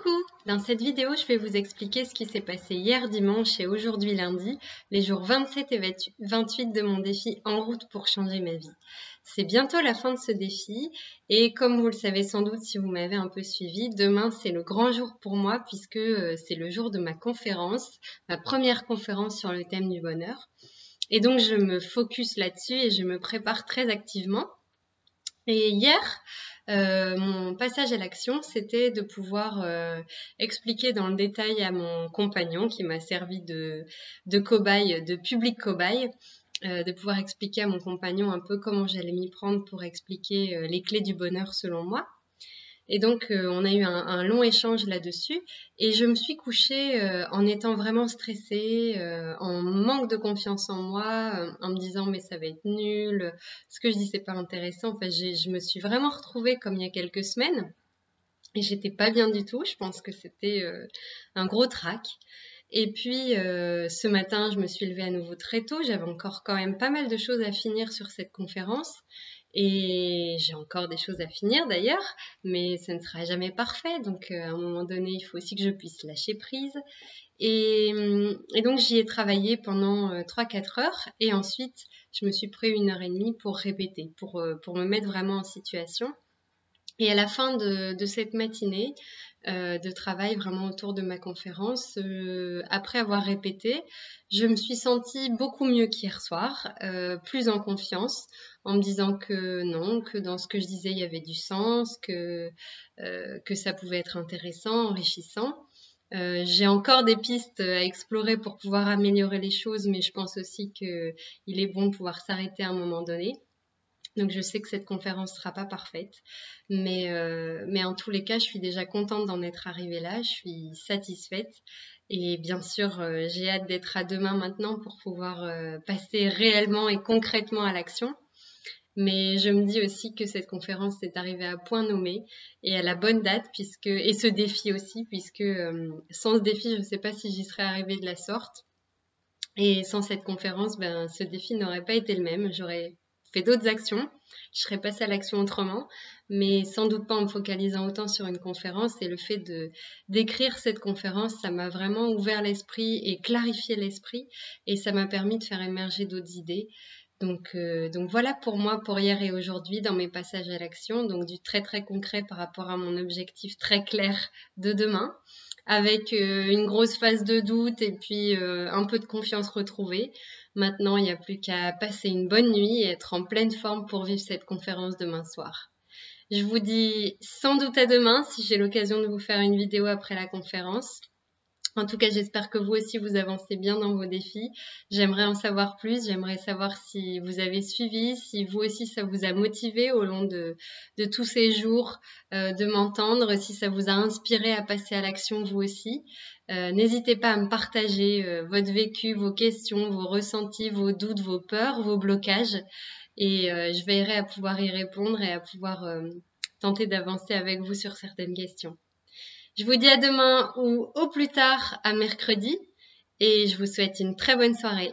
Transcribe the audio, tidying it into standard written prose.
Coucou! Dans cette vidéo, je vais vous expliquer ce qui s'est passé hier dimanche et aujourd'hui lundi, les jours 27 et 28 de mon défi En route pour changer ma vie. C'est bientôt la fin de ce défi et comme vous le savez sans doute si vous m'avez un peu suivi, demain c'est le grand jour pour moi puisque c'est le jour de ma conférence, ma première conférence sur le thème du bonheur. Et donc je me focus là-dessus et je me prépare très activement. Et hier, mon passage à l'action, c'était de pouvoir expliquer dans le détail à mon compagnon qui m'a servi de cobaye, de public cobaye, de pouvoir expliquer à mon compagnon un peu comment j'allais m'y prendre pour expliquer les clés du bonheur selon moi. Et donc, on a eu un long échange là-dessus et je me suis couchée en étant vraiment stressée, en manque de confiance en moi, en me disant mais ça va être nul, ce que je dis c'est pas intéressant. Enfin, je me suis vraiment retrouvée comme il y a quelques semaines et j'étais pas bien du tout. Je pense que c'était un gros trac. Et puis, ce matin, je me suis levée à nouveau très tôt. J'avais encore quand même pas mal de choses à finir sur cette conférence. Et j'ai encore des choses à finir d'ailleurs, mais ça ne sera jamais parfait. Donc, à un moment donné, il faut aussi que je puisse lâcher prise. Et donc, j'y ai travaillé pendant 3-4 heures. Et ensuite, je me suis pris 1h30 pour répéter, pour me mettre vraiment en situation. Et à la fin de cette matinée de travail vraiment autour de ma conférence, après avoir répété, je me suis sentie beaucoup mieux qu'hier soir, plus en confiance, en me disant que non, que dans ce que je disais, il y avait du sens, que ça pouvait être intéressant, enrichissant. J'ai encore des pistes à explorer pour pouvoir améliorer les choses, mais je pense aussi qu'il est bon de pouvoir s'arrêter à un moment donné. Donc je sais que cette conférence sera pas parfaite, mais en tous les cas, je suis déjà contente d'en être arrivée là, je suis satisfaite et bien sûr, j'ai hâte d'être à demain maintenant pour pouvoir passer réellement et concrètement à l'action. Mais je me dis aussi que cette conférence est arrivée à point nommé et à la bonne date et ce défi aussi, puisque sans ce défi, je ne sais pas si j'y serais arrivée de la sorte. Et sans cette conférence, ce défi n'aurait pas été le même. J'aurais fait d'autres actions, je serais passée à l'action autrement, mais sans doute pas en me focalisant autant sur une conférence. Et le fait d'écrire cette conférence, ça m'a vraiment ouvert l'esprit et clarifié l'esprit, et ça m'a permis de faire émerger d'autres idées. Donc voilà pour moi, pour hier et aujourd'hui, dans mes passages à l'action, donc du très très concret par rapport à mon objectif très clair de demain, avec une grosse phase de doute et puis un peu de confiance retrouvée. Maintenant, il n'y a plus qu'à passer une bonne nuit et être en pleine forme pour vivre cette conférence demain soir. Je vous dis sans doute à demain si j'ai l'occasion de vous faire une vidéo après la conférence. En tout cas, j'espère que vous aussi, vous avancez bien dans vos défis. J'aimerais en savoir plus. J'aimerais savoir si vous avez suivi, si vous aussi, ça vous a motivé au long de tous ces jours de m'entendre, si ça vous a inspiré à passer à l'action vous aussi. N'hésitez pas à me partager votre vécu, vos questions, vos ressentis, vos doutes, vos peurs, vos blocages. Et je veillerai à pouvoir y répondre et à pouvoir tenter d'avancer avec vous sur certaines questions. Je vous dis à demain ou au plus tard à mercredi et je vous souhaite une très bonne soirée.